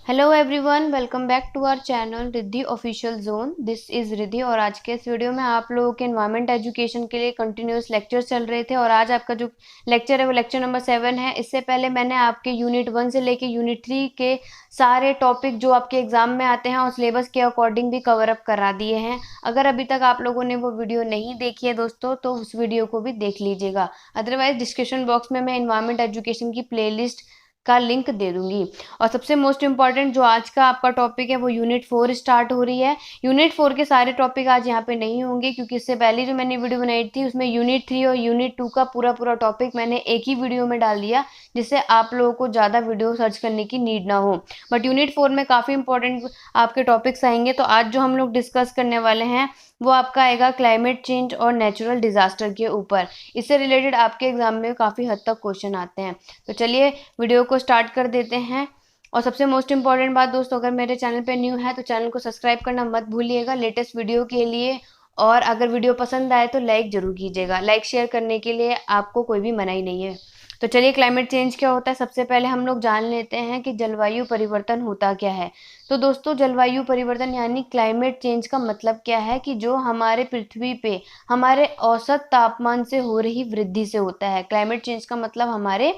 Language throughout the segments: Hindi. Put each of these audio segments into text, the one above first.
Hello everyone, welcome back to our channel Riddhi official zone. This is Riddhi और आज के इस वीडियो में आप लोगों के एनवायरमेंट एजुकेशन के लिए कंटिन्यूस लेक्चर्स चल रहे थे और आज आपका जो लेक्चर है वो लेक्चर नंबर 7 है। इससे पहले मैंने आपके यूनिट 1 से लेके यूनिट 3 के सारे टॉपिक जो आपके एग्जाम में आते हैं और सिलेबस के अकॉर्डिंग भी कवर अप करा दिए हैं। अगर अभी तक आप लोगों ने वो वीडियो नहीं देखी है दोस्तों तो उस वीडियो को भी देख लीजिएगा। अदरवाइज डिस्क्रिप्शन बॉक्स में मैं एनवायरमेंट एजुकेशन की प्लेलिस्ट का लिंक दे दूंगी। और सबसे मोस्ट इम्पॉर्टेंट जो आज का आपका टॉपिक है वो यूनिट 4 स्टार्ट हो रही है। यूनिट 4 के सारे टॉपिक आज यहाँ पे नहीं होंगे क्योंकि इससे पहले जो मैंने वीडियो बनाई थी उसमें यूनिट 3 और यूनिट 2 का पूरा टॉपिक मैंने एक ही वीडियो में डाल दिया, जिससे आप लोगों को ज़्यादा वीडियो सर्च करने की नीड ना हो। बट यूनिट 4 में काफ़ी इंपॉर्टेंट आपके टॉपिक्स आएंगे। तो आज जो हम लोग डिस्कस करने वाले हैं वो आपका आएगा क्लाइमेट चेंज और नेचुरल डिजास्टर के ऊपर। इससे रिलेटेड आपके एग्जाम में काफ़ी हद तक क्वेश्चन आते हैं। तो चलिए वीडियो को स्टार्ट कर देते हैं। और सबसे मोस्ट इम्पॉर्टेंट बात दोस्तों, अगर मेरे चैनल पे न्यू है तो चैनल को सब्सक्राइब करना मत भूलिएगा लेटेस्ट वीडियो के लिए। और अगर वीडियो पसंद आए तो लाइक जरूर कीजिएगा। लाइक शेयर करने के लिए आपको कोई भी मनाही नहीं है। तो चलिए क्लाइमेट चेंज क्या होता है सबसे पहले हम लोग जान लेते हैं कि जलवायु परिवर्तन होता क्या है। तो दोस्तों जलवायु परिवर्तन यानी क्लाइमेट चेंज का मतलब क्या है कि जो हमारे पृथ्वी पे हमारे औसत तापमान से हो रही वृद्धि से होता है। क्लाइमेट चेंज का मतलब हमारे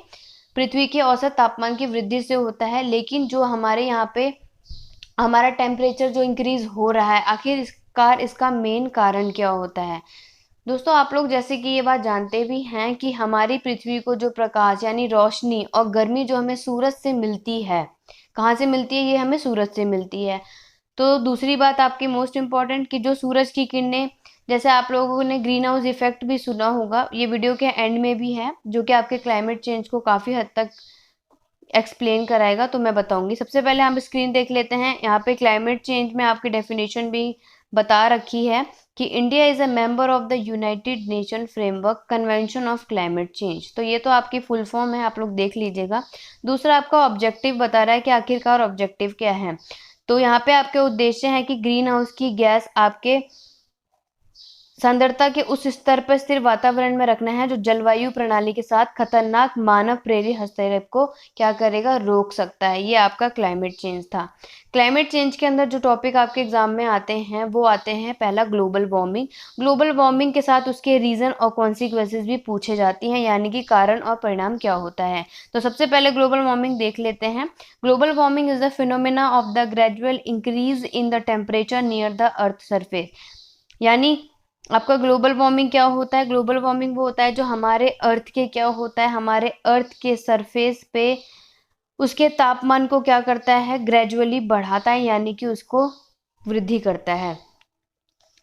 पृथ्वी के औसत तापमान की वृद्धि से होता है। लेकिन जो हमारे यहाँ पे हमारा टेम्परेचर जो इंक्रीज हो रहा है, आखिर इसका मेन कारण क्या होता है। दोस्तों आप लोग जैसे कि ये बात जानते भी हैं कि हमारी पृथ्वी को जो प्रकाश यानी रोशनी और गर्मी जो हमें सूरज से मिलती है, कहाँ से मिलती है? ये हमें सूरज से मिलती है। तो दूसरी बात आपकी मोस्ट इम्पॉर्टेंट कि जो सूरज की किरणें, जैसे आप लोगों ने ग्रीन हाउस इफेक्ट भी सुना होगा, ये वीडियो के एंड में भी है जो कि आपके क्लाइमेट चेंज को काफ़ी हद तक एक्सप्लेन कराएगा। तो मैं बताऊंगी। सबसे पहले हम स्क्रीन देख लेते हैं। यहाँ पे क्लाइमेट चेंज में आपकी डेफिनेशन भी बता रखी है कि India is a member of the United nation framework convention of climate change. तो ये तो आपकी फुल फॉर्म है, आप लोग देख लीजिएगा। दूसरा आपका ऑब्जेक्टिव बता रहा है कि आखिरकार ऑब्जेक्टिव क्या है। तो यहाँ पे आपके उद्देश्य है कि ग्रीन हाउस की गैस आपके सांद्रता के उस स्तर पर स्थिर वातावरण में रखना है जो जलवायु प्रणाली के साथ खतरनाक मानव प्रेरित हस्तक्षेप को क्या करेगा? रोक सकता है। ये आपका क्लाइमेट चेंज था। क्लाइमेट चेंज के अंदर जो टॉपिक आपके एग्जाम में आते हैं वो आते हैं पहला ग्लोबल वार्मिंग। ग्लोबल वार्मिंग के साथ उसके रीजन और कॉन्सिक्वेंसेज भी पूछे जाती हैं, यानी कि कारण और परिणाम क्या होता है। तो सबसे पहले ग्लोबल वार्मिंग देख लेते हैं। Global warming is the phenomena of the gradual increase in the temperature near the earth surface. यानी आपका ग्लोबल वार्मिंग क्या होता है? ग्लोबल वार्मिंग वो होता है जो हमारे अर्थ के क्या होता है, हमारे अर्थ के सरफेस पे उसके तापमान को क्या करता है? ग्रेजुअली बढ़ाता है, यानी कि उसको वृद्धि करता है।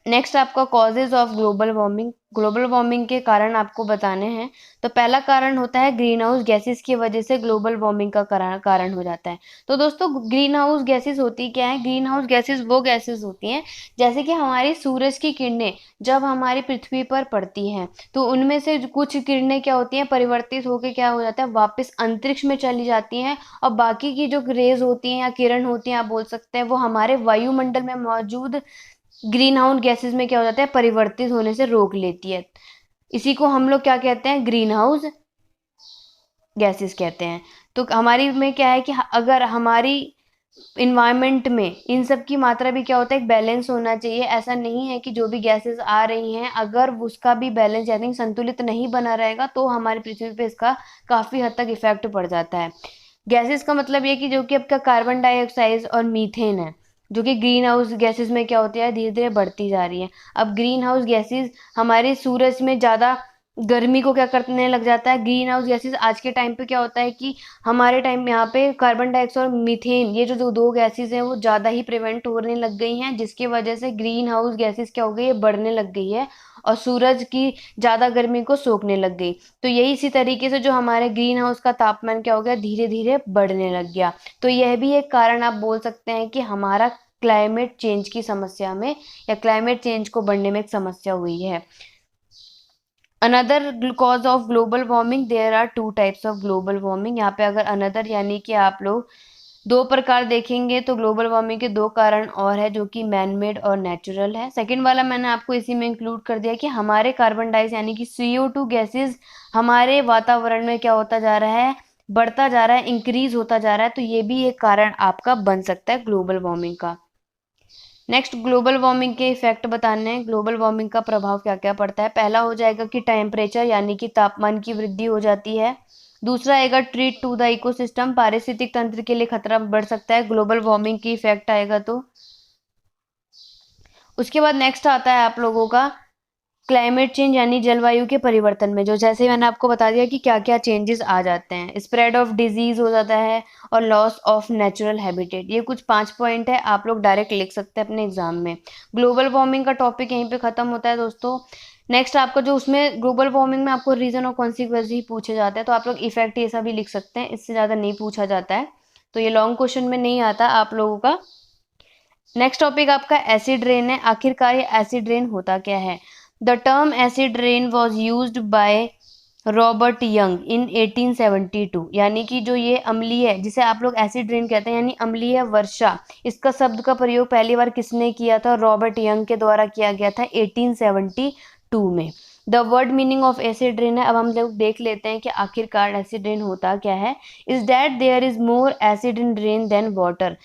नेक्स्ट आपका causes of global warming. Global warming के कारण आपको बताने हैं। तो पहला कारण होता है ग्रीन हाउस गैसेस की वजह से ग्लोबल वार्मिंग का कारण हो जाता है। तो दोस्तों ग्रीन हाउस गैसेस होती क्या है? ग्रीन हाउस गैसेस वो गैसेस होती हैं जैसे कि हमारी सूरज की किरणें जब हमारी पृथ्वी पर पड़ती हैं तो उनमें से कुछ किरणें क्या होती हैं? परिवर्तित होकर क्या हो जाता है? वापस अंतरिक्ष में चली जाती हैं। और बाकी की जो रेज होती हैं या किरण होती हैं आप बोल सकते हैं, वो हमारे वायुमंडल में मौजूद ग्रीन हाउस गैसेस में क्या हो जाता है? परिवर्तित होने से रोक लेती है। इसी को हम लोग क्या कहते हैं? ग्रीन हाउस गैसेस कहते हैं। तो हमारी में क्या है कि अगर हमारी इन्वायरमेंट में इन सब की मात्रा भी क्या होता है? एक बैलेंस होना चाहिए। ऐसा नहीं है कि जो भी गैसेस आ रही हैं अगर उसका भी बैलेंस यानी संतुलित नहीं बना रहेगा तो हमारी पृथ्वी पे इसका काफी हद तक इफेक्ट पड़ जाता है। गैसेस का मतलब ये कि जो कि आपका कार्बन डाइऑक्साइड और मीथेन है, जो कि ग्रीन हाउस गैसेस में क्या होती है? धीरे धीरे बढ़ती जा रही है। अब ग्रीन हाउस गैसेस हमारे सूरज में ज़्यादा गर्मी को क्या करने लग जाता है? ग्रीन हाउस गैसेस आज के टाइम पे क्या होता है कि हमारे टाइम में यहाँ पे कार्बन डाइऑक्साइड और मीथेन, ये जो दो गैसेस हैं वो ज़्यादा ही प्रिवेंट होने लग गई हैं, जिसकी वजह से ग्रीन हाउस गैसेस क्या हो गई? ये बढ़ने लग गई है और सूरज की ज़्यादा गर्मी को सोखने लग गई। तो यही इसी तरीके से जो हमारे ग्रीन हाउस का तापमान क्या हो गया? धीरे धीरे बढ़ने लग गया। तो यह भी एक कारण आप बोल सकते हैं कि हमारा क्लाइमेट चेंज की समस्या में या क्लाइमेट चेंज को बढ़ने में एक समस्या हुई है। Another cause of global warming, there are 2 types of global warming. यहाँ पे अगर अनदर यानी कि आप लोग दो प्रकार देखेंगे तो ग्लोबल वार्मिंग के दो कारण और है जो कि मैन मेड और नेचुरल है। सेकंड वाला मैंने आपको इसी में इंक्लूड कर दिया कि हमारे कार्बन डाइऑक्साइड यानी कि CO2 गैसेस हमारे वातावरण में क्या होता जा रहा है? बढ़ता जा रहा है, इंक्रीज होता जा रहा है, तो ये भी एक कारण आपका बन सकता है ग्लोबल वार्मिंग का। नेक्स्ट, ग्लोबल वार्मिंग के इफेक्ट बताने हैं। ग्लोबल वार्मिंग का प्रभाव क्या क्या पड़ता है। पहला हो जाएगा कि टेम्परेचर यानी कि तापमान की वृद्धि हो जाती है। दूसरा आएगा ट्रीट टू द इकोसिस्टम, पारिस्थितिक तंत्र के लिए खतरा बढ़ सकता है ग्लोबल वार्मिंग की इफेक्ट आएगा तो। उसके बाद नेक्स्ट आता है आप लोगों का क्लाइमेट चेंज यानी जलवायु के परिवर्तन में, जो जैसे मैंने आपको बता दिया कि क्या क्या चेंजेस आ जाते हैं। स्प्रेड ऑफ डिजीज हो जाता है और लॉस ऑफ नेचुरल हैबिटेट। ये कुछ 5 पॉइंट है, आप लोग डायरेक्ट लिख सकते हैं अपने एग्जाम में। ग्लोबल वार्मिंग का टॉपिक यहीं पे खत्म होता है दोस्तों। नेक्स्ट आपका जो उसमें ग्लोबल वार्मिंग में आपको रीजन और कॉन्सिक्वेंस ही पूछे जाते हैं, तो आप लोग इफेक्ट ये सब भी लिख सकते हैं, इससे ज़्यादा नहीं पूछा जाता है, तो ये लॉन्ग क्वेश्चन में नहीं आता आप लोगों का। नेक्स्ट टॉपिक आपका एसिड रेन है। आखिरकार ये एसिड रेन होता क्या है। The term acid rain was used by Robert young in 1872। यानी कि जो ये अम्लीय है, जिसे आप लोग एसिड रेन कहते हैं यानी अम्लीय वर्षा, इसका शब्द का प्रयोग पहली बार किसने किया था। रॉबर्ट यंग के द्वारा किया गया था 1872 में। The word meaning of acid rain है। अब हम लोग देख लेते हैं कि आखिरकार एसिड रेन होता क्या है। Is that there is more acid in rain than water.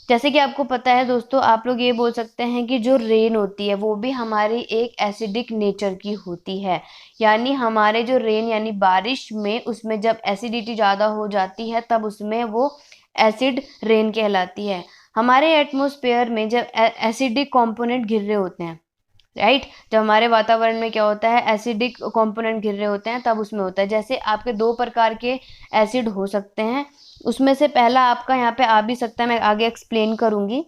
जैसे कि आपको पता है दोस्तों, आप लोग ये बोल सकते हैं कि जो रेन होती है वो भी हमारी एक एसिडिक नेचर की होती है। यानी हमारे जो रेन यानी बारिश में, उसमें जब एसिडिटी ज़्यादा हो जाती है तब उसमें वो एसिड रेन कहलाती है। हमारे एटमॉस्फेयर में जब एसिडिक कंपोनेंट घिर रहे होते हैं, राइट, जब हमारे वातावरण में क्या होता है, एसिडिक कंपोनेंट घिर रहे होते हैं, तब उसमें होता है। जैसे आपके 2 प्रकार के एसिड हो सकते हैं, उसमें से पहला आपका यहाँ पे आ भी सकता है, मैं आगे एक्सप्लेन करूंगी।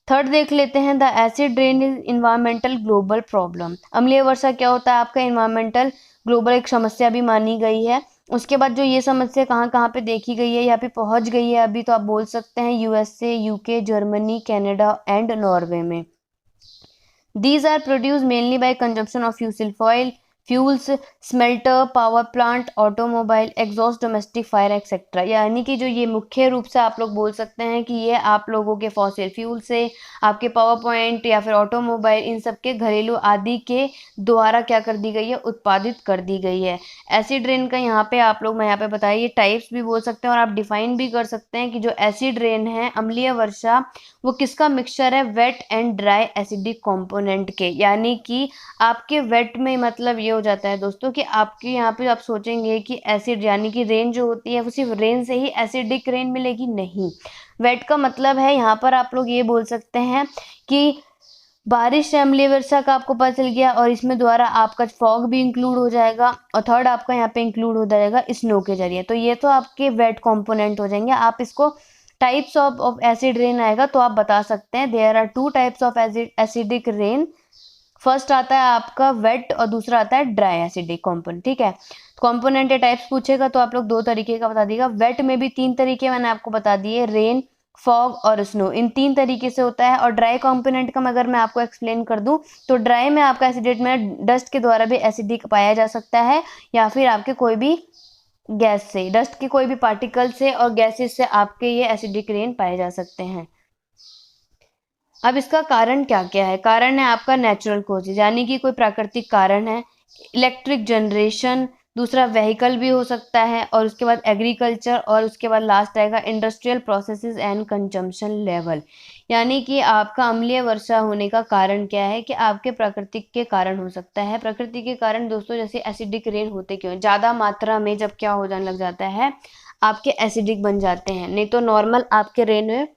थर्ड देख लेते हैं, the acid rain is environmental global problem. अम्लीय वर्षा क्या होता है आपका, इन्वायरमेंटल ग्लोबल एक समस्या भी मानी गई है। उसके बाद जो ये समस्या कहाँ कहाँ पे देखी गई है, यहाँ पे पहुंच गई है अभी, तो आप बोल सकते हैं USA, UK, Germany, Canada and Norway में। These are produced mainly by consumption of fossil fuels, smelter, power plant, automobile, exhaust, domestic fire, etc. यानी कि जो ये मुख्य रूप से आप लोग बोल सकते हैं कि ये आप लोगों के फॉसिल फ्यूल से, आपके पावर पॉइंट या फिर ऑटोमोबाइल, इन सब के घरेलू आदि के द्वारा क्या कर दी गई है, उत्पादित कर दी गई है। एसिड रेन का यहाँ पे आप लोग, मैं यहाँ पे बताइए, टाइप्स भी बोल सकते हैं और आप डिफाइन भी कर सकते हैं कि जो एसिड रेन है, अम्लीय वर्षा, वो किसका मिक्सचर है, wet and dry acidic component के। यानी कि आपके वेट में मतलब ये हो जाता है दोस्तों कि आपके यहाँ पे आप सोचेंगे कि एसिड यानी कि रेन जो होती है वो सिर्फ रेन से ही एसिडिक रेन मिलेगी, नहीं। वेट का मतलब है यहाँ पर आप लोग ये बोल सकते हैं कि बारिश से अम्लीय वर्षा का आपको पता चल गया, और इसमें द्वारा आपका फॉग भी इंक्लूड हो जाएगा, और थर्ड आपका यहाँ पे इंक्लूड हो जाएगा स्नो के जरिए। तो ये तो आपके वेट कंपोनेंट हो जाएंगे। आप इसको टाइप्स ऑफ एसिड रेन आएगा तो आप बता सकते हैं there are 2 types of acidic rain. First आता है आपका वेट और दूसरा आता है ड्राई एसिडिक कंपोनेंट। ठीक है, कंपोनेंट या टाइप्स पूछेगा तो आप लोग 2 तरीके का बता दीजिएगा। वेट में भी 3 तरीके मैंने आपको बता दिए, रेन, फॉग और स्नो, इन 3 तरीके से होता है। और ड्राई कंपोनेंट का अगर मैं आपको एक्सप्लेन कर दूं तो ड्राई में आपका एसिडेट में डस्ट के द्वारा भी एसिडिक पाया जा सकता है, या फिर आपके कोई भी गैस से, डस्ट के कोई भी पार्टिकल से और गैसेस से आपके ये एसिडिक रेन पाए जा सकते हैं। अब इसका कारण क्या क्या है। कारण है आपका नेचुरल कॉजेज, यानी कि कोई प्राकृतिक कारण है। इलेक्ट्रिक जनरेशन, दूसरा व्हीकल भी हो सकता है, और उसके बाद एग्रीकल्चर, और उसके बाद लास्ट आएगा industrial processes and consumption level. यानी कि आपका अम्लीय वर्षा होने का कारण क्या है कि आपके प्राकृतिक के कारण हो सकता है। प्रकृति के कारण दोस्तों जैसे एसिडिक रेन होते क्यों, ज़्यादा मात्रा में जब क्या हो जाने लग जाता है, आपके एसिडिक बन जाते हैं। नहीं तो नॉर्मल आपके रेन में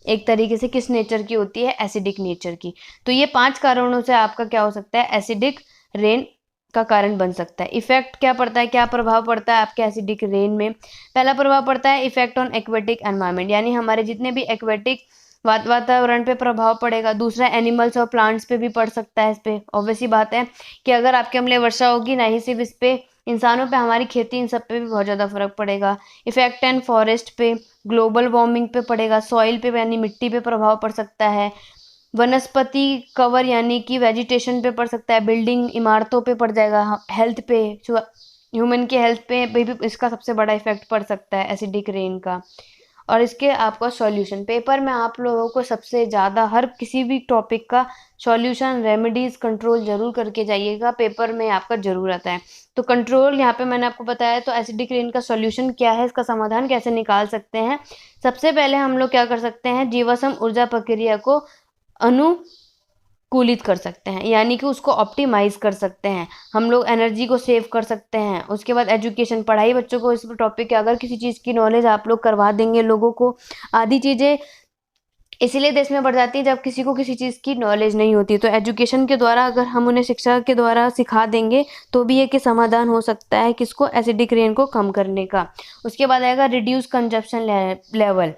एक तरीके से किस नेचर की होती है, एसिडिक नेचर की। तो ये 5 कारणों से आपका क्या हो सकता है, एसिडिक रेन का कारण बन सकता है। इफेक्ट क्या पड़ता है, क्या प्रभाव पड़ता है आपके एसिडिक रेन में। पहला प्रभाव पड़ता है इफेक्ट ऑन एक्वेटिक एनवायरनमेंट, यानी हमारे जितने भी एक्वेटिक वातावरण पे प्रभाव पड़ेगा। दूसरा एनिमल्स और प्लांट्स पे भी पड़ सकता है। इस पे ऑब्वियसली बात है कि अगर आपके अम्लीय वर्षा होगी, ना ही सिर्फ इस पे, इंसानों पे, हमारी खेती, इन सब पे भी बहुत ज़्यादा फर्क पड़ेगा। इफेक्ट एंड फॉरेस्ट पे, ग्लोबल वार्मिंग पे पड़ेगा। सॉइल पे यानी मिट्टी पे प्रभाव पड़ सकता है। वनस्पति कवर यानी कि वेजिटेशन पे पड़ सकता है। बिल्डिंग, इमारतों पे पड़ जाएगा। हेल्थ पे, ह्यूमन के हेल्थ पे भी इसका सबसे बड़ा इफेक्ट पड़ सकता है एसिडिक रेन का। और इसके आपका सॉल्यूशन पेपर में आप लोगों को सबसे ज़्यादा हर किसी भी टॉपिक का सॉल्यूशन, रेमेडीज, कंट्रोल जरूर करके जाइएगा, पेपर में आपका जरूर आता है। तो कंट्रोल यहाँ पे मैंने आपको बताया, तो एसिडिक रेन का सॉल्यूशन क्या है, इसका समाधान कैसे निकाल सकते हैं। सबसे पहले हम लोग क्या कर सकते हैं, जीवाश्म ऊर्जा प्रक्रिया को अनुकूलित कर सकते हैं, यानी कि उसको ऑप्टिमाइज कर सकते हैं, हम लोग एनर्जी को सेव कर सकते हैं। उसके बाद एजुकेशन, पढ़ाई, बच्चों को इस टॉपिक के अगर किसी चीज़ की नॉलेज आप लोग करवा देंगे लोगों को, आधी चीज़ें इसीलिए देश में बढ़ जाती है जब किसी को किसी चीज़ की नॉलेज नहीं होती। तो एजुकेशन के द्वारा अगर हम उन्हें शिक्षा के द्वारा सिखा देंगे तो भी एक समाधान हो सकता है किसको, एसिडिक रेन को कम करने का। उसके बाद आएगा रिड्यूस कंजप्शन लेवल,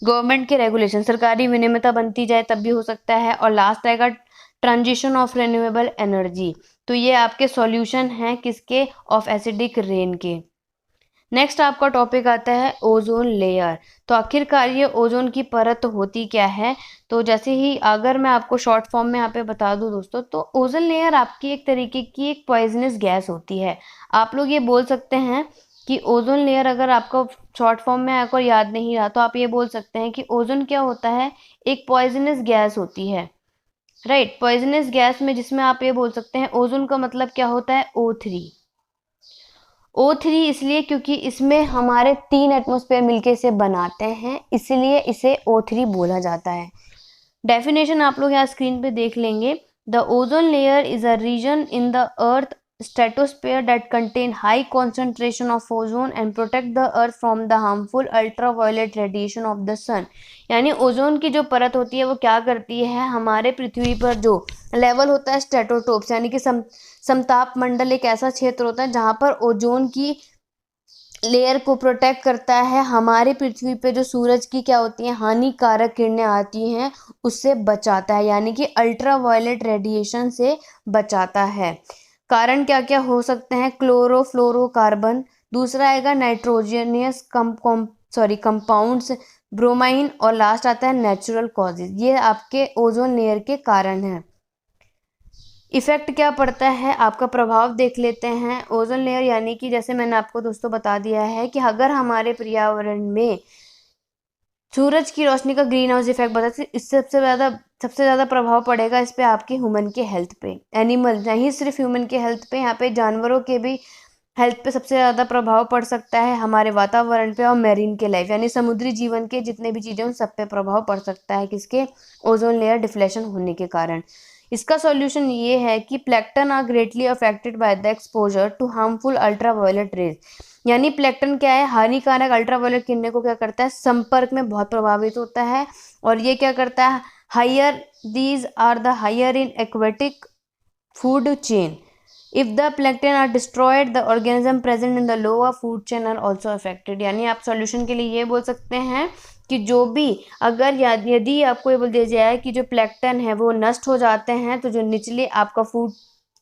गवर्नमेंट के रेगुलेशन, सरकारी विनियमितता बनती जाए तब भी हो सकता है। और लास्ट आएगा ट्रांजिशन ऑफ रिन्यूएबल एनर्जी। तो ये आपके सॉल्यूशन हैं किसके, ऑफ एसिडिक रेन के। नेक्स्ट आपका टॉपिक आता है ओजोन लेयर। तो आखिरकार ये ओजोन की परत होती क्या है, तो जैसे ही अगर मैं आपको शॉर्ट फॉर्म में यहाँ पे बता दूं दोस्तों, तो ओजोन लेयर आपकी एक तरीके की एक पॉइजनस गैस होती है। आप लोग ये बोल सकते हैं कि ओजोन लेयर, अगर आपको शॉर्ट फॉर्म में आपको याद नहीं रहा तो आप ये बोल सकते हैं कि ओजोन क्या होता है, एक पॉइजनस गैस होती है, राइट। पॉइजनस गैस में जिसमें आप ये बोल सकते हैं ओजोन का मतलब क्या होता है, O3। O3 इसलिए क्योंकि इसमें हमारे 3 एटमॉस्फेयर मिलके इसे बनाते हैं, इसलिए इसे O3 बोला जाता है। डेफिनेशन आप लोग यहाँ स्क्रीन पे देख लेंगे। The ozone layer is a region in the earth stratosphere that contain high concentration of ozone and protect the earth from the harmful ultraviolet radiation of the sun। यानी ओजोन की जो परत होती है वो क्या करती है, हमारे पृथ्वी पर जो लेवल होता है स्ट्रेटोटोप्स, यानी कि समताप मंडल एक ऐसा क्षेत्र होता है जहाँ पर ओजोन की लेयर को प्रोटेक्ट करता है, हमारी पृथ्वी पे जो सूरज की क्या होती है हानिकारक किरणें आती हैं उससे बचाता है, यानी कि अल्ट्रावायलेट रेडिएशन से बचाता है। कारण क्या क्या हो सकते हैं, क्लोरोफ्लोरोकार्बन, दूसरा आएगा नाइट्रोजनियस कंपाउंड्स, ब्रोमाइन, और लास्ट आता है नेचुरल कॉजेज। ये आपके ओजोन लेयर के कारण हैं। इफेक्ट क्या पड़ता है, आपका प्रभाव देख लेते हैं। ओजोन लेयर यानी कि जैसे मैंने आपको दोस्तों बता दिया है कि अगर हमारे पर्यावरण में सूरज की रोशनी का ग्रीन हाउस इफेक्ट बताते, इससे सबसे ज़्यादा प्रभाव पड़ेगा इस पे आपके ह्यूमन के हेल्थ पे, एनिमल नहीं सिर्फ ह्यूमन के हेल्थ पे, यहाँ पे जानवरों के भी हेल्थ पे सबसे ज़्यादा प्रभाव पड़ सकता है, हमारे वातावरण पे और मेरीन के लाइफ यानी समुद्री जीवन के जितने भी चीज़ें उन सब पे प्रभाव पड़ सकता है किसके, ओजोन लेयर डिफ्लेशन होने के कारण। इसका सॉल्यूशन ये है कि plankton are greatly affected by the exposure to harmful ultraviolet rays. यानी प्लैंक्टन क्या है, हानिकारक अल्ट्रावायलेट किरणें को क्या करता है, संपर्क में बहुत प्रभावित होता है, और ये क्या करता है, higher these are the higher in aquatic food chain. If the plankton are destroyed the organism present in the lower food chain are also affected. यानी आप सॉल्यूशन के लिए ये बोल सकते हैं कि जो भी अगर यदि आपको ये बोल दिया जाए कि जो प्लैंक्टन है वो नष्ट हो जाते हैं तो जो निचले आपका फूड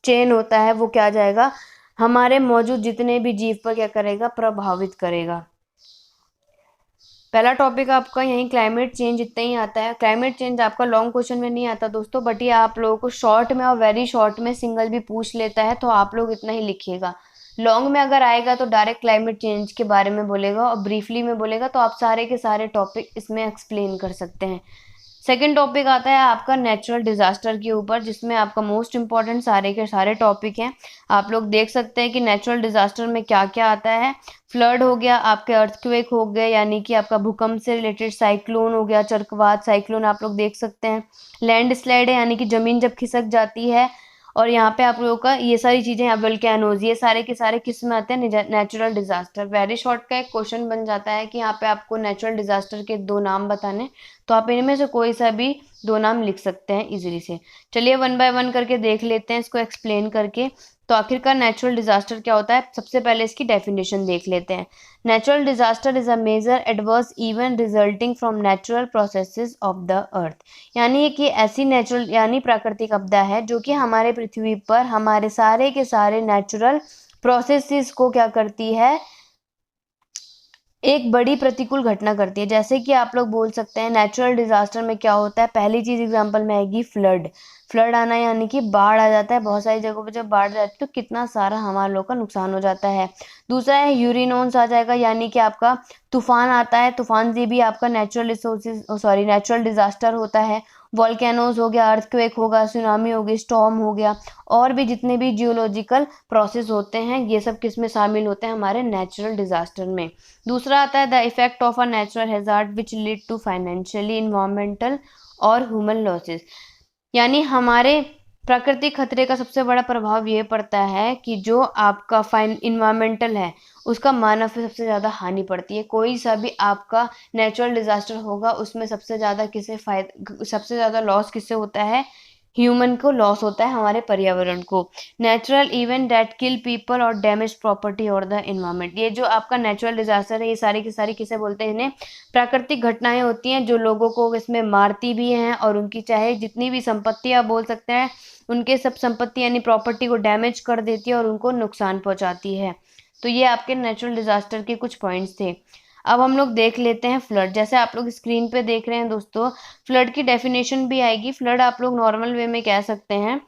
चेन होता है वो क्या आ जाएगा, हमारे मौजूद जितने भी जीव पर क्या करेगा, प्रभावित करेगा। पहला टॉपिक आपका यहीं क्लाइमेट चेंज इतना ही आता है। क्लाइमेट चेंज आपका लॉन्ग क्वेश्चन में नहीं आता दोस्तों, बट ये आप लोगों को शॉर्ट में और वेरी शॉर्ट में सिंगल भी पूछ लेता है, तो आप लोग इतना ही लिखिएगा। लॉन्ग में अगर आएगा तो डायरेक्ट क्लाइमेट चेंज के बारे में बोलेगा और ब्रीफली में बोलेगा, तो आप सारे के सारे टॉपिक इसमें एक्सप्लेन कर सकते हैं। सेकेंड टॉपिक आता है आपका नेचुरल डिजास्टर के ऊपर, जिसमें आपका मोस्ट इंपॉर्टेंट सारे के सारे टॉपिक हैं। आप लोग देख सकते हैं कि नेचुरल डिजास्टर में क्या क्या आता है। फ्लड हो गया, आपके अर्थक्वेक हो गए यानी कि आपका भूकंप से रिलेटेड, साइक्लोन हो गया, चक्रवात साइक्लोन आप लोग देख सकते हैं। लैंड स्लाइड है यानी कि जमीन जब खिसक जाती है, और यहाँ पे आप लोगों का ये सारी चीजें हैं, वोल्केनोज, ये सारे के सारे किस में आते हैं, नेचुरल डिजास्टर। वेरी शॉर्ट का एक क्वेश्चन बन जाता है कि यहाँ पे आपको नेचुरल डिजास्टर के 2 नाम बताने, तो आप इनमें से कोई सा भी 2 नाम लिख सकते हैं इजीली से। चलिए 1 बाय 1 करके देख लेते हैं इसको एक्सप्लेन करके। तो आखिरकार नेचुरल डिजास्टर क्या होता है, सबसे पहले इसकी डेफिनेशन देख लेते हैं। Natural disaster is a major adverse event resulting from natural processes of the earth. यानी कि ऐसी नेचुरल यानी प्राकृतिक आपदा है जो कि हमारे पृथ्वी पर हमारे सारे के सारे नेचुरल प्रोसेसेस को क्या करती है, एक बड़ी प्रतिकूल घटना करती है। जैसे कि आप लोग बोल सकते हैं नेचुरल डिजास्टर में क्या होता है, पहली चीज एग्जांपल में आएगी फ्लड। फ्लड आना यानी कि बाढ़ आ जाता है। बहुत सारी जगहों पर जब बाढ़ जाती है तो कितना सारा हमारे लोग का नुकसान हो जाता है। दूसरा है यूरिनोन्स आ जाएगा, यानी कि आपका तूफान आता है। तूफान से भी आपका natural resources sorry natural disaster होता है। वॉल्केनोज हो गया, अर्थक्वेक होगा, सुनामी होगी, स्टॉर्म हो गया, और भी जितने भी जियोलॉजिकल प्रोसेस होते हैं ये सब किस में शामिल होते हैं, हमारे नेचुरल डिजास्टर में। दूसरा आता है the effect of a natural hazard which lead to financially, environmental और ह्यूमन लॉसेस। यानी हमारे प्राकृतिक खतरे का सबसे बड़ा प्रभाव ये पड़ता है कि जो आपका फाइन इन्वायरमेंटल है उसका मानव पे सबसे ज़्यादा हानि पड़ती है। कोई सा भी आपका नेचुरल डिजास्टर होगा उसमें सबसे ज़्यादा सबसे ज़्यादा लॉस किससे होता है, ह्यूमन को लॉस होता है, हमारे पर्यावरण को। Natural event that kill people और डैमेज प्रॉपर्टी और द इन्वायरमेंट, ये जो आपका नेचुरल डिजास्टर है ये सारी की सारी किसे बोलते हैं, इन्हें प्राकृतिक घटनाएं होती हैं जो लोगों को इसमें मारती भी हैं और उनकी चाहे जितनी भी संपत्ति आप बोल सकते हैं उनके सब संपत्ति यानी प्रॉपर्टी को डैमेज कर देती है और उनको नुकसान पहुंचाती है। तो ये आपके नेचुरल डिजास्टर के कुछ पॉइंट्स थे। अब हम लोग देख लेते हैं फ्लड। जैसे आप लोग स्क्रीन पे देख रहे हैं दोस्तों, फ्लड की डेफिनेशन भी आएगी। फ्लड आप लोग नॉर्मल वे में कह सकते हैं।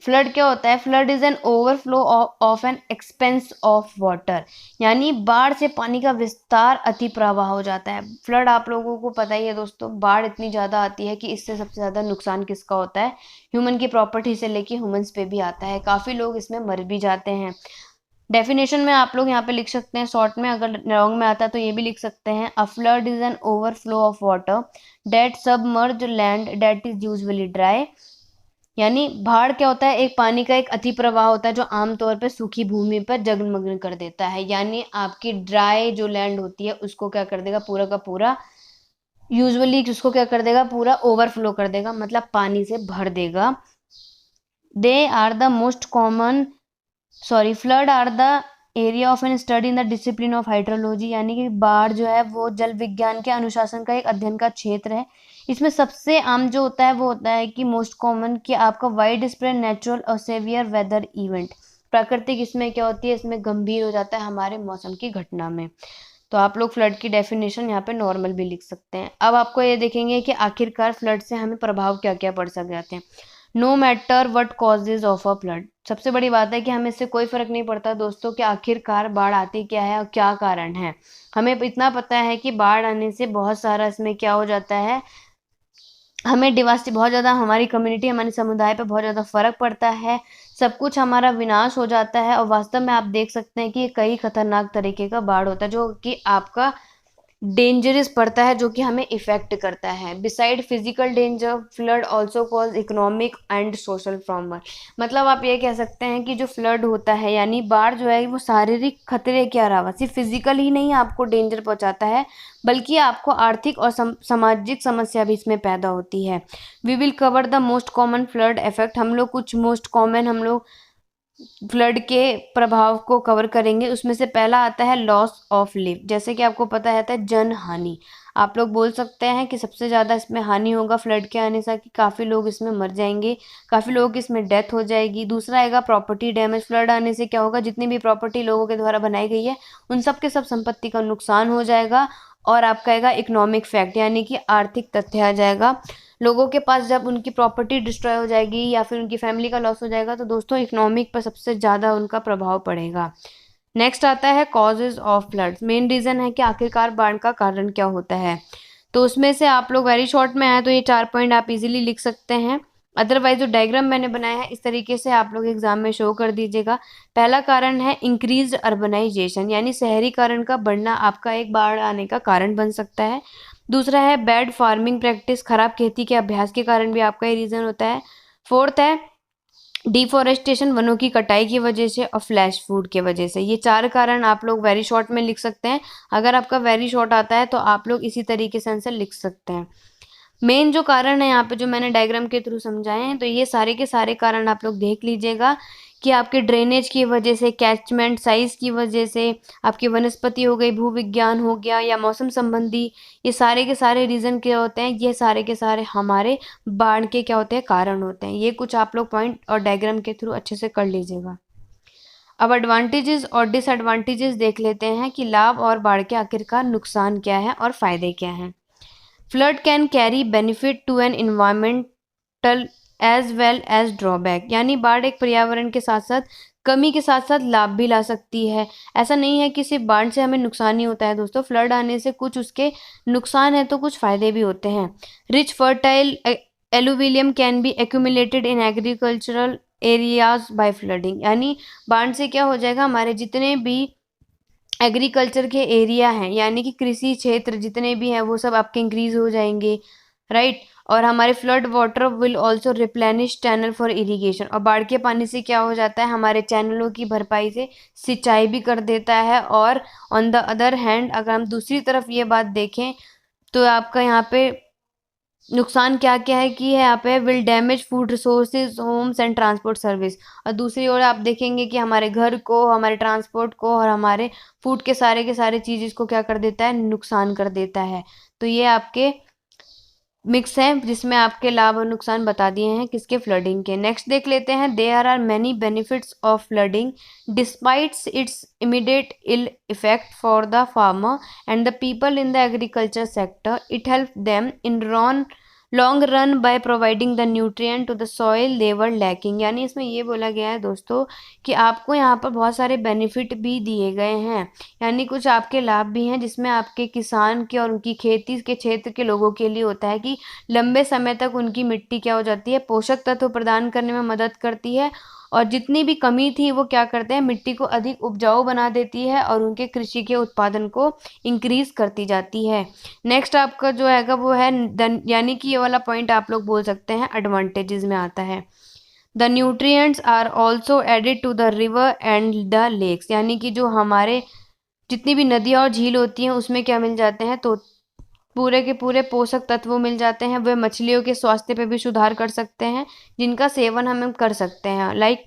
फ्लड क्या होता है, flood is an overflow of an expense of water, यानी बाढ़ से पानी का विस्तार अति प्रवाह हो जाता है। फ्लड आप लोगों को पता ही है दोस्तों, बाढ़ इतनी ज़्यादा आती है कि इससे सबसे ज़्यादा नुकसान किसका होता है, ह्यूमन की प्रॉपर्टी से लेके ह्यूमंस पे भी आता है। काफ़ी लोग इसमें मर भी जाते हैं। डेफिनेशन में आप लोग यहाँ पे लिख सकते हैं शॉर्ट में, अगर लॉन्ग में आता है तो ये भी लिख सकते हैं, a flood is an overflow of water that submerge land that is usually dry. यानी बाढ़ क्या होता है, एक पानी का एक अति प्रवाह होता है जो आमतौर पर सूखी भूमि पर जलमग्न कर देता है। यानी आपकी ड्राई जो लैंड होती है उसको क्या कर देगा, पूरा का पूरा यूजुअली उसको क्या कर देगा, पूरा ओवरफ्लो कर देगा, मतलब पानी से भर देगा। They are the most common flood are the area of an study in the discipline of hydrology, यानी कि बाढ़ जो है वो जल विज्ञान के अनुशासन का एक अध्ययन का क्षेत्र है। इसमें सबसे आम जो होता है वो होता है कि मोस्ट कॉमन कि आपका वाइड स्प्रेड नेचुरल और सेवियर वेदर इवेंट। प्राकृतिक इसमें क्या होती है, इसमें गंभीर हो जाता है हमारे मौसम की घटना में। तो आप लोग फ्लड की डेफिनेशन यहाँ पे नॉर्मल भी लिख सकते हैं। अब आपको ये देखेंगे कि आखिरकार फ्लड से हमें प्रभाव क्या क्या पड़ सकते हैं। No matter what causes of a flood, सबसे बड़ी बात है कि हमें इससे कोई फर्क नहीं पड़ता दोस्तों कि आखिरकार बाढ़ आती क्या है और क्या कारण है। हमें इतना पता है कि बाढ़ आने से बहुत सारा इसमें क्या हो जाता है, हमें बहुत ज़्यादा हमारी कम्युनिटी हमारे समुदाय पे बहुत ज़्यादा फर्क पड़ता है, सब कुछ हमारा विनाश हो जाता है। और वास्तव में आप देख सकते हैं कि कई खतरनाक तरीके का बाढ़ होता है जो कि आपका डेंजरस पड़ता है, जो कि हमें इफेक्ट करता है। Beside physical danger flood also cause economic and social trauma, मतलब आप ये कह सकते हैं कि जो फ्लड होता है यानी बाढ़ जो है वो शारीरिक खतरे के अलावा सिर्फ फिजिकल ही नहीं आपको डेंजर पहुंचाता है, बल्कि आपको आर्थिक और सामाजिक समस्या भी इसमें पैदा होती है। We will cover the most common flood effect, हम लोग कुछ मोस्ट कॉमन हम लोग फ्लड के प्रभाव को कवर करेंगे। उसमें से पहला आता है लॉस ऑफ लिव, जैसे कि आपको पता है जन हानि। आप लोग बोल सकते हैं कि सबसे ज़्यादा इसमें हानि होगा फ्लड के आने से, कि काफ़ी लोग इसमें मर जाएंगे, काफ़ी लोगों की इसमें डेथ हो जाएगी। दूसरा आएगा प्रॉपर्टी डैमेज, फ्लड आने से क्या होगा, जितनी भी प्रॉपर्टी लोगों के द्वारा बनाई गई है उन सब के सब संपत्ति का नुकसान हो जाएगा। और आपका आएगा इकोनॉमिक फैक्ट, यानी कि आर्थिक तथ्य आ जाएगा। लोगों के पास जब उनकी प्रॉपर्टी डिस्ट्रॉय हो जाएगी या फिर उनकी फैमिली का लॉस हो जाएगा तो दोस्तों इकोनॉमिक पर सबसे ज़्यादा उनका प्रभाव पड़ेगा। नेक्स्ट आता है causes of floods, main reason है कि आखिरकार बाढ़ का कारण क्या होता है। तो उसमें से आप लोग वेरी शॉर्ट में आए तो ये 4 पॉइंट आप इजीली लिख सकते हैं। अदरवाइज जो डायग्राम मैंने बनाया है इस तरीके से आप लोग एग्जाम में शो कर दीजिएगा। पहला कारण है इंक्रीज्ड अर्बनाइजेशन, यानी शहरीकरण का बढ़ना आपका एक बाढ़ आने का कारण बन सकता है। दूसरा है बैड फार्मिंग प्रैक्टिस, खराब खेती के अभ्यास के कारण भी आपका ये रीज़न होता है। फोर्थ है डिफॉरेस्टेशन, वनों की कटाई की वजह से और फ्लैश फूड की वजह से। ये 4 कारण आप लोग वेरी शॉर्ट में लिख सकते हैं। अगर आपका वेरी शॉर्ट आता है तो आप लोग इसी तरीके से आंसर लिख सकते हैं। मेन जो कारण है यहाँ पे जो मैंने डायग्राम के थ्रू समझाए हैं, तो ये सारे के सारे कारण आप लोग देख लीजिएगा कि आपके ड्रेनेज की वजह से, कैचमेंट साइज की वजह से, आपकी वनस्पति हो गई, भूविज्ञान हो गया या मौसम संबंधी, ये सारे के सारे रीज़न क्या होते हैं, ये सारे के सारे हमारे बाढ़ के क्या होते हैं, कारण होते हैं। ये कुछ आप लोग पॉइंट और डायग्राम के थ्रू अच्छे से कर लीजिएगा। अब एडवांटेजेस और डिसएडवांटेजेस देख लेते हैं कि लाभ और बाढ़ के आखिरकार नुकसान क्या है और फायदे क्या हैं। Flood can carry benefit to an environmental as well as drawback, यानी बाढ़ एक पर्यावरण के साथ साथ कमी के साथ साथ लाभ भी ला सकती है। ऐसा नहीं है कि सिर्फ बाढ़ से हमें नुकसान ही होता है दोस्तों, फ्लड आने से कुछ उसके नुकसान है तो कुछ फायदे भी होते हैं। Rich fertile alluvium can be accumulated in agricultural areas by flooding, यानी बाढ़ से क्या हो जाएगा, हमारे जितने भी एग्रीकल्चर के एरिया हैं यानी कि कृषि क्षेत्र जितने भी हैं वो सब आपके इंक्रीज हो जाएंगे, राइट। और हमारे flood water will also replenish channel for irrigation, और बाढ़ के पानी से क्या हो जाता है, हमारे चैनलों की भरपाई से सिंचाई भी कर देता है। और ऑन द अदर हैंड अगर हम दूसरी तरफ ये बात देखें तो आपका यहाँ पे नुकसान क्या क्या है कि यहाँ पे will damage food resources, homes and transport service, और दूसरी ओर आप देखेंगे कि हमारे घर को, हमारे ट्रांसपोर्ट को और हमारे फूड के सारे चीज़ को क्या कर देता है, नुकसान कर देता है। तो ये आपके मिक्स है जिसमें आपके लाभ और नुकसान बता दिए हैं किसके, फ्लडिंग के। नेक्स्ट देख लेते हैं, there are many benefits of flooding despites its immediate ill effect for the farmer and the people in the agriculture sector, it help them in long run by providing the nutrient to the soil they were lacking, यानी इसमें ये बोला गया है दोस्तों कि आपको यहाँ पर बहुत सारे बेनिफिट भी दिए गए हैं, यानी कुछ आपके लाभ भी हैं जिसमें आपके किसान के और उनकी खेती के क्षेत्र के लोगों के लिए होता है कि लंबे समय तक उनकी मिट्टी क्या हो जाती है, पोषक तत्व प्रदान करने में मदद करती है, और जितनी भी कमी थी वो क्या करते हैं, मिट्टी को अधिक उपजाऊ बना देती है और उनके कृषि के उत्पादन को इंक्रीज करती जाती है। नेक्स्ट आपका जो हैगा वो है यानी कि ये वाला पॉइंट आप लोग बोल सकते हैं एडवांटेजेस में आता है। The nutrients are also added to the river and the lakes, यानी कि जो हमारे जितनी भी नदियाँ और झील होती हैं उसमें क्या मिल जाते हैं, तो पूरे के पूरे पोषक तत्व मिल जाते हैं। वे मछलियों के स्वास्थ्य पे भी सुधार कर सकते हैं जिनका सेवन हम कर सकते हैं, लाइक।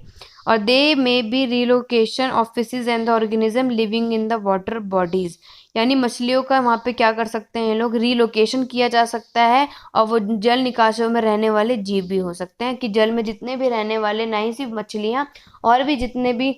और they may be relocation of fishes and the organism living in the water bodies, यानी मछलियों का वहाँ पे क्या कर सकते हैं लोग, रिलोकेशन किया जा सकता है, और वो जल निकायों में रहने वाले जीव भी हो सकते हैं कि जल में जितने भी रहने वाले, ना ही सिर्फ मछलियाँ और भी जितने भी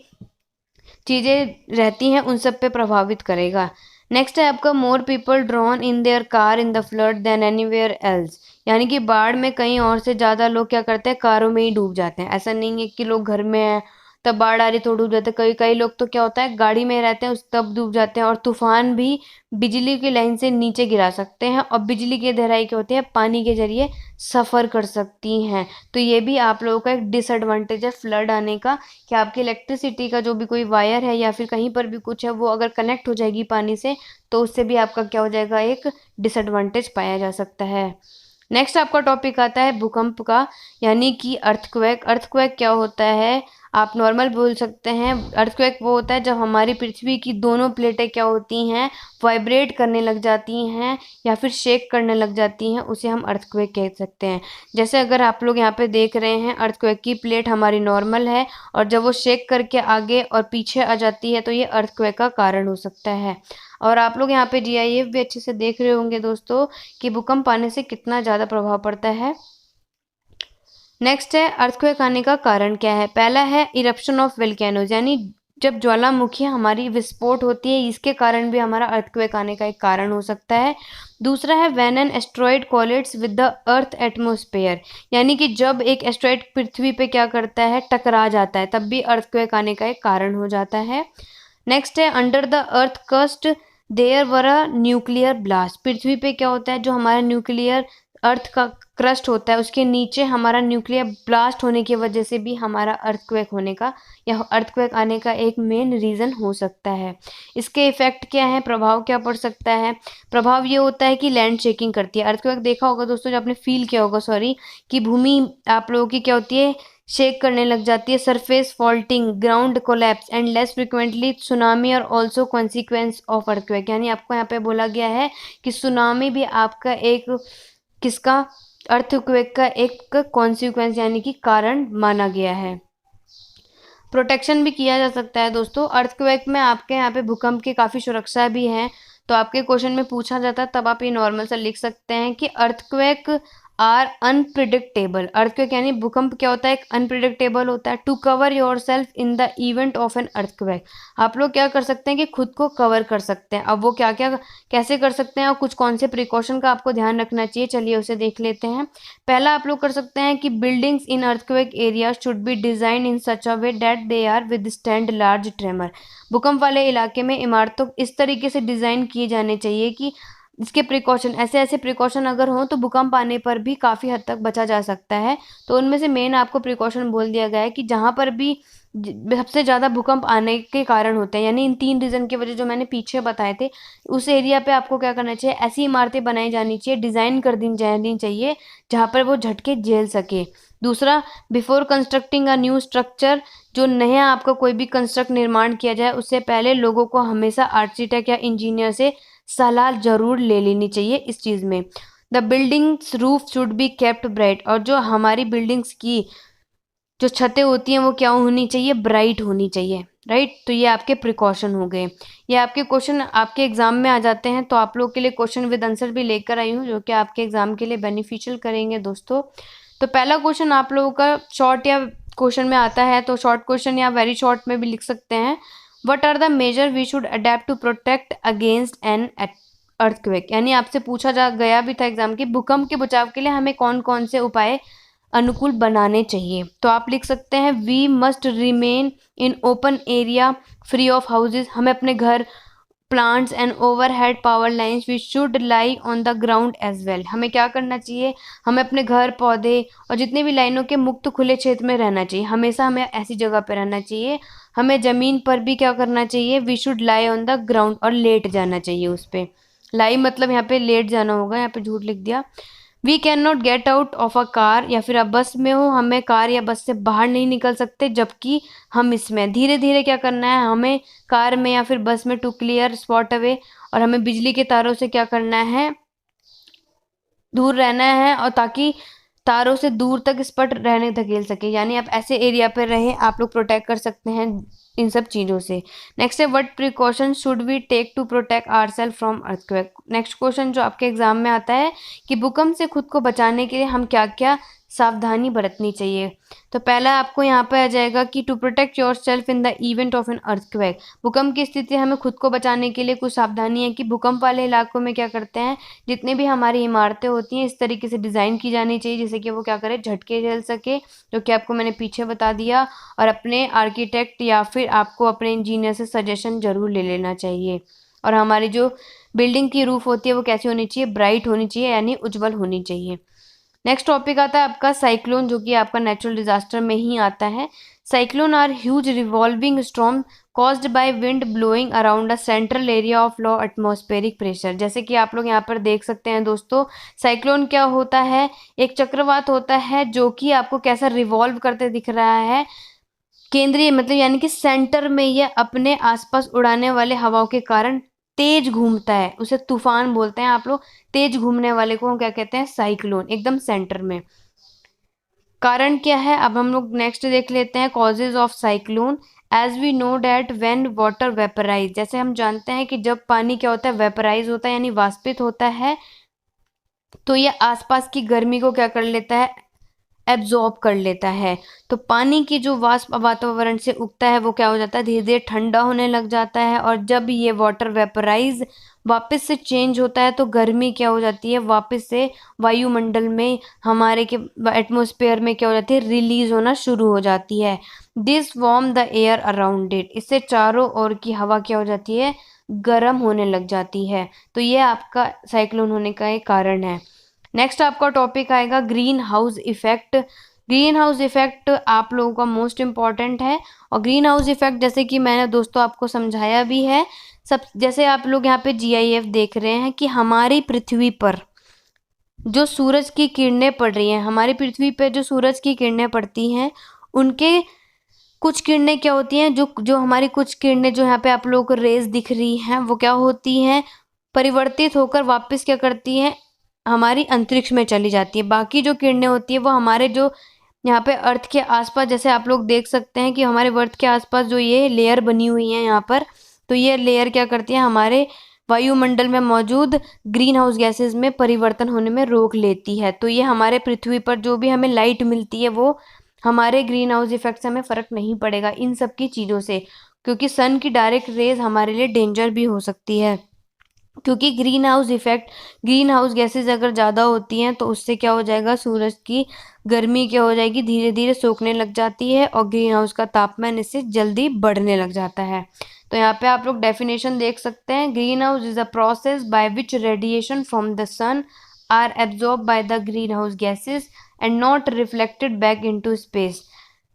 चीज़ें रहती हैं उन सब पे प्रभावित करेगा। नेक्स्ट है आपका more people drown in their car in the flood than anywhere else, यानी कि बाढ़ में कहीं और से ज़्यादा लोग क्या करते हैं, कारों में ही डूब जाते हैं। ऐसा नहीं है कि लोग घर में हैं तब बाढ़ आ रही तो डूब जाते हैं, कई कई लोग तो क्या होता है गाड़ी में रहते हैं उस तब डूब जाते हैं। और तूफान भी बिजली की लाइन से नीचे गिरा सकते हैं, और बिजली की गहराई क्या होती है, पानी के जरिए सफ़र कर सकती हैं। तो ये भी आप लोगों का एक डिसएडवांटेज है फ्लड आने का कि आपकी इलेक्ट्रिसिटी का जो भी कोई वायर है या फिर कहीं पर भी कुछ है वो अगर कनेक्ट हो जाएगी पानी से तो उससे भी आपका क्या हो जाएगा, एक डिसएडवांटेज पाया जा सकता है। नेक्स्ट आपका टॉपिक आता है भूकंप का, यानी कि अर्थक्वेक। अर्थक्वेक क्या होता है, आप नॉर्मल बोल सकते हैं। अर्थक्वेक वो होता है जब हमारी पृथ्वी की दोनों प्लेटें क्या होती हैं, वाइब्रेट करने लग जाती हैं या फिर शेक करने लग जाती हैं, उसे हम अर्थक्वेक कह सकते हैं। जैसे अगर आप लोग यहाँ पे देख रहे हैं, अर्थक्वेक की प्लेट हमारी नॉर्मल है और जब वो शेक करके आगे और पीछे आ जाती है तो ये अर्थक्वेक का कारण हो सकता है। और आप लोग यहाँ पे जीआईएफ भी अच्छे से देख रहे होंगे दोस्तों कि भूकंप आने से कितना ज़्यादा प्रभाव पड़ता है। नेक्स्ट है अर्थक्वेक आने का कारण क्या है। पहला है इरप्शन ऑफ वोल्केनोज, यानी जब ज्वालामुखी हमारी विस्फोट होती है, इसके कारण भी हमारा अर्थक्वेक आने का एक कारण हो सकता है। दूसरा है when an asteroid collides with the earth atmosphere, यानी कि जब एक एस्ट्रॉयड पृथ्वी पे क्या करता है, टकरा जाता है, तब भी अर्थक्वेक आने का एक कारण हो जाता है। नेक्स्ट है under the earth crust there were a nuclear blast, पृथ्वी पे क्या होता है, जो हमारा न्यूक्लियर अर्थ का क्रस्ट होता है उसके नीचे हमारा न्यूक्लियर ब्लास्ट होने की वजह से भी हमारा अर्थक्वेक होने का या अर्थक्वेक आने का एक मेन रीज़न हो सकता है। इसके इफेक्ट क्या है, प्रभाव क्या पड़ सकता है। प्रभाव ये होता है कि लैंड शेकिंग करती है। अर्थक्वेक देखा होगा दोस्तों, जो आपने फील किया होगा कि भूमि आप लोगों की क्या होती है, शेक करने लग जाती है। Surface faulting, ground collapse and less frequently tsunami और ऑल्सो कॉन्सिक्वेंस ऑफ अर्थक्वेक, यानी आपको यहाँ पे बोला गया है कि सुनामी भी आपका एक किसका, अर्थक्वेक का एक कॉन्सिक्वेंस यानी कि कारण माना गया है। प्रोटेक्शन भी किया जा सकता है दोस्तों। अर्थक्वेक में आपके यहाँ पे भूकंप की काफ़ी सुरक्षा भी है, तो आपके क्वेश्चन में पूछा जाता है तब आप ये नॉर्मल सा लिख सकते हैं कि अर्थक्वेक आर अनप्रिडिक्टेबल। अर्थक्वेक यानी भूकंप क्या होता है, एक अनप्रिडिक्टेबल होता है। To cover yourself in the event of an earthquake, आप लोग क्या कर सकते हैं कि खुद को कवर कर सकते हैं। अब वो क्या क्या कैसे कर सकते हैं और कुछ कौन से प्रिकॉशन का आपको ध्यान रखना चाहिए, चलिए उसे देख लेते हैं। पहला आप लोग कर सकते हैं कि buildings in earthquake area should be design in such a way that they are withstand large tremor. भूकंप वाले इलाके में इमारतों इस तरीके से डिजाइन किए जाने चाहिए कि इसके प्रिकॉशन, ऐसे ऐसे प्रिकॉशन अगर हों तो भूकंप आने पर भी काफ़ी हद तक बचा जा सकता है। तो उनमें से मेन आपको प्रिकॉशन बोल दिया गया है कि जहाँ पर भी सबसे ज़्यादा भूकंप आने के कारण होते हैं, यानी इन 3 रीज़न की वजह जो मैंने पीछे बताए थे, उस एरिया पे आपको क्या करना चाहिए, ऐसी इमारतें बनाई जानी चाहिए, डिज़ाइन कर दी जानी चाहिए जहाँ पर वो झटके झेल सके। दूसरा, before constructing a new structure, जो नया आपका कोई भी कंस्ट्रक्ट निर्माण किया जाए उससे पहले लोगों को हमेशा आर्किटेक्ट या इंजीनियर से सलाह जरूर ले लेनी चाहिए इस चीज़ में। The buildings roof should be kept bright, और जो हमारी बिल्डिंग्स की जो छतें होती हैं वो क्या होनी चाहिए, ब्राइट होनी चाहिए, राइट। तो ये आपके प्रिकॉशन हो गए। ये आपके क्वेश्चन आपके एग्जाम में आ जाते हैं, तो आप लोग के लिए क्वेश्चन विद आंसर भी लेकर आई हूँ जो कि आपके एग्जाम के लिए बेनिफिशियल करेंगे दोस्तों। तो पहला क्वेश्चन आप लोगों का शॉर्ट या क्वेश्चन में आता है, तो शॉर्ट क्वेश्चन या वेरी शॉर्ट में भी लिख सकते हैं। What are the major we should adopt to protect against an earthquake, यानी आपसे पूछा जा गया भी था एग्जाम के, भूकंप के बचाव के लिए हमें कौन कौन से उपाय अनुकूल बनाने चाहिए। तो आप लिख सकते हैं we must remain in open area free of houses, हमें अपने घर, plants and overhead power lines we should lie on the ground as well, हमें क्या करना चाहिए, हमें अपने घर, पौधे और जितने भी लाइनों के मुक्त खुले क्षेत्र में रहना चाहिए, हमेशा हमें ऐसी जगह पर रहना चाहिए। हमें ज़मीन पर भी क्या करना चाहिए, we should lie on the ground, और लेट जाना चाहिए उस पर। लाई मतलब यहाँ पे लेट जाना होगा, यहाँ पे झूठ लिख दिया। We can not get out of a car, या फिर आप बस में हो, हमें कार या बस से बाहर नहीं निकल सकते जबकि हम इसमें। धीरे धीरे क्या करना है हमें कार में या फिर बस में, टू क्लियर स्पॉट अवे, और हमें बिजली के तारों से क्या करना है, दूर रहना है, और ताकि तारों से दूर तक स्पॉट रहने धकेल सके, यानी आप ऐसे एरिया पर रहें, आप लोग प्रोटेक्ट कर सकते हैं इन सब चीज़ों से। नेक्स्ट है what precaution should we take to protect ourselves from earthquake. Next question जो आपके एग्जाम में आता है कि भूकंप से खुद को बचाने के लिए हम क्या क्या सावधानी बरतनी चाहिए। तो पहला आपको यहाँ पे आ जाएगा कि to protect yourself in the event of an earthquake, भूकंप की स्थिति हमें खुद को बचाने के लिए कुछ सावधानी है कि भूकंप वाले इलाकों में क्या करते हैं, जितने भी हमारी इमारतें होती हैं इस तरीके से डिज़ाइन की जानी चाहिए जिससे कि वो क्या करे, झटके झेल सके, जो कि आपको मैंने पीछे बता दिया। और अपने आर्किटेक्ट या फिर आपको अपने इंजीनियर से सजेशन जरूर ले लेना चाहिए। और हमारी जो बिल्डिंग की रूफ होती है वो कैसी होनी चाहिए, ब्राइट होनी चाहिए, यानी उज्जवल होनी चाहिए। नेक्स्ट टॉपिक आता है आपका साइक्लोन, जो कि आपका नेचुरल डिजास्टर में ही आता है। Cyclone are huge revolving storm caused by wind blowing around a central area of low atmospheric pressure. जैसे कि आप लोग यहाँ पर देख सकते हैं दोस्तों, साइक्लोन क्या होता है, एक चक्रवात होता है जो कि आपको कैसा रिवॉल्व करते दिख रहा है, केंद्रीय मतलब यानी कि सेंटर में ये अपने आसपास उड़ाने वाले हवाओं के कारण तेज घूमता है, उसे तूफान बोलते हैं आप लोग। तेज घूमने वाले को हम क्या कहते हैं, साइक्लोन, एकदम सेंटर में। कारण क्या है, अब हम लोग नेक्स्ट देख लेते हैं causes of cyclone. As we know that when water vaporise, जैसे हम जानते हैं कि जब पानी क्या होता है, वेपराइज होता है यानी वाष्पित होता है, तो ये आसपास की गर्मी को क्या कर लेता है, एब्जॉर्ब कर लेता है। तो पानी की जो वाष्प वातावरण से उगता है वो क्या हो जाता है, धीरे धीरे ठंडा होने लग जाता है, और जब ये वाटर वेपराइज वापस से चेंज होता है तो गर्मी क्या हो जाती है, वापस से वायुमंडल में हमारे के एटमॉस्फेयर में क्या हो जाती है, रिलीज होना शुरू हो जाती है। This warm the air around it, इससे चारों ओर की हवा क्या हो जाती है, गर्म होने लग जाती है। तो ये आपका साइक्लोन होने का एक कारण है। नेक्स्ट आपका टॉपिक आएगा green house effect. Green house effect आप लोगों का मोस्ट इम्पॉर्टेंट है, और ग्रीन हाउस इफेक्ट जैसे कि मैंने दोस्तों आपको समझाया भी है, सब जैसे आप लोग यहाँ पे GIF देख रहे हैं कि हमारी पृथ्वी पर जो सूरज की किरणें पड़ रही हैं, हमारी पृथ्वी पर जो सूरज की किरणें पड़ती हैं, उनके कुछ किरणें क्या होती हैं, जो जो हमारी कुछ किरणें जो यहाँ पे आप लोगों को रेज दिख रही हैं वो क्या होती हैं, परिवर्तित होकर वापस क्या करती हैं, हमारी अंतरिक्ष में चली जाती है। बाकी जो किरणें होती है वो हमारे जो यहाँ पे अर्थ के आसपास, जैसे आप लोग देख सकते हैं कि हमारे अर्थ के आसपास जो ये लेयर बनी हुई है यहाँ पर, तो ये लेयर क्या करती है, हमारे वायुमंडल में मौजूद ग्रीन हाउस गैसेस में परिवर्तन होने में रोक लेती है। तो ये हमारे पृथ्वी पर जो भी हमें लाइट मिलती है वो हमारे ग्रीन हाउस इफेक्ट से हमें फ़र्क नहीं पड़ेगा इन सब की चीज़ों से, क्योंकि सन की डायरेक्ट रेज हमारे लिए डेंजर भी हो सकती है। क्योंकि ग्रीन हाउस गैसेस अगर ज़्यादा होती हैं तो उससे क्या हो जाएगा, सूरज की गर्मी क्या हो जाएगी, धीरे धीरे सोखने लग जाती है और ग्रीन हाउस का तापमान इससे जल्दी बढ़ने लग जाता है। तो यहाँ पे आप लोग डेफिनेशन देख सकते हैं, green house is a process by which radiation from the sun are absorb by the green house gases and not reflected back into space.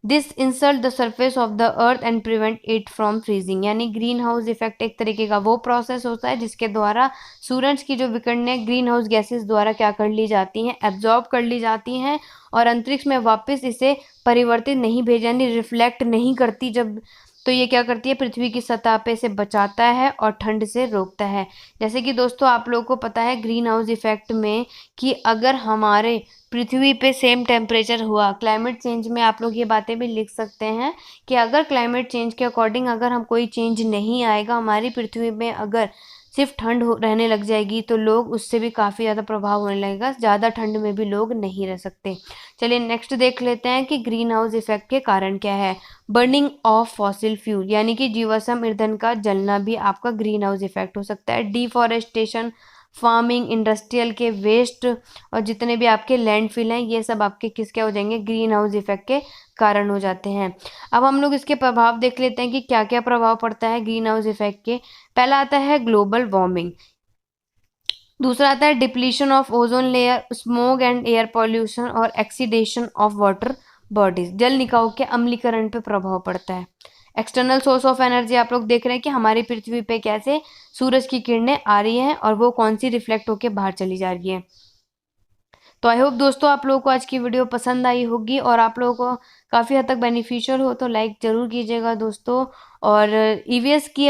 This insulate the surface of the earth and prevent it from freezing. यानी ग्रीन हाउस इफेक्ट एक तरीके का वो प्रोसेस होता है जिसके द्वारा सूरज की जो विकिरणें ग्रीन हाउस गैसेस द्वारा क्या कर ली जाती हैं, एब्जॉर्ब कर ली जाती हैं और अंतरिक्ष में वापस इसे परिवर्तित नहीं भेज यानी रिफ्लेक्ट नहीं करती। जब तो ये क्या करती है, पृथ्वी की सतह पे इसे बचाता है और ठंड से रोकता है। जैसे कि दोस्तों आप लोगों को पता है ग्रीन हाउस इफेक्ट में कि अगर हमारे पृथ्वी पे सेम टेम्परेचर हुआ, क्लाइमेट चेंज में आप लोग ये बातें भी लिख सकते हैं कि अगर क्लाइमेट चेंज के अकॉर्डिंग अगर हम कोई चेंज नहीं आएगा हमारी पृथ्वी में, अगर सिर्फ ठंड रहने लग जाएगी तो लोग उससे भी काफ़ी ज़्यादा प्रभाव होने लगेगा, ज़्यादा ठंड में भी लोग नहीं रह सकते। चलिए नेक्स्ट देख लेते हैं कि ग्रीन हाउस इफेक्ट के कारण क्या है। बर्निंग ऑफ फॉसिल फ्यूल यानी कि जीवाश्म ईंधन का जलना भी आपका ग्रीन हाउस इफेक्ट हो सकता है। डिफॉरेस्टेशन, फार्मिंग, इंडस्ट्रियल के वेस्ट और जितने भी आपके लैंडफिल हैं ये सब आपके किसके हो जाएंगे, ग्रीन हाउस इफेक्ट के कारण हो जाते हैं। अब हम लोग इसके प्रभाव देख लेते हैं कि क्या क्या प्रभाव पड़ता है ग्रीन हाउस इफेक्ट के। पहला आता है ग्लोबल वार्मिंग, दूसरा आता है depletion of ozone layer, smoke and air pollution और एक्सीडेशन ऑफ वाटर बॉडीज, जल निकाय के अम्लीकरण पे प्रभाव पड़ता है। एक्सटर्नल सोर्स ऑफ एनर्जी आप लोग देख रहे हैं कि हमारी पृथ्वी पे कैसे सूरज की किरणें आ रही हैं और वो कौन सी रिफ्लेक्ट होकर बाहर चली जा रही है। तो आई होप दोस्तों आप लोगों को आज की वीडियो पसंद आई होगी और आप लोगों को काफ़ी हद तक बेनिफिशियल हो तो लाइक ज़रूर कीजिएगा दोस्तों। और ईवीएस की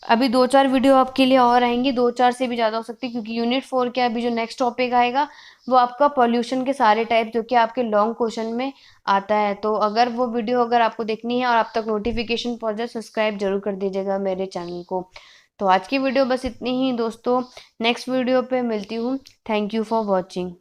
अभी 2-4 वीडियो आपके लिए और आएंगी, 2-4 से भी ज़्यादा हो सकती है क्योंकि यूनिट 4 के अभी जो नेक्स्ट टॉपिक आएगा वो आपका पॉल्यूशन के सारे टाइप जो कि आपके लॉन्ग क्वेश्चन में आता है। तो अगर वो वीडियो अगर आपको देखनी है और आप तक नोटिफिकेशन पहुंच जाए, सब्सक्राइब जरूर कर दीजिएगा मेरे चैनल को। तो आज की वीडियो बस इतनी ही दोस्तों, नेक्स्ट वीडियो पे मिलती हूँ। Thank you for watching.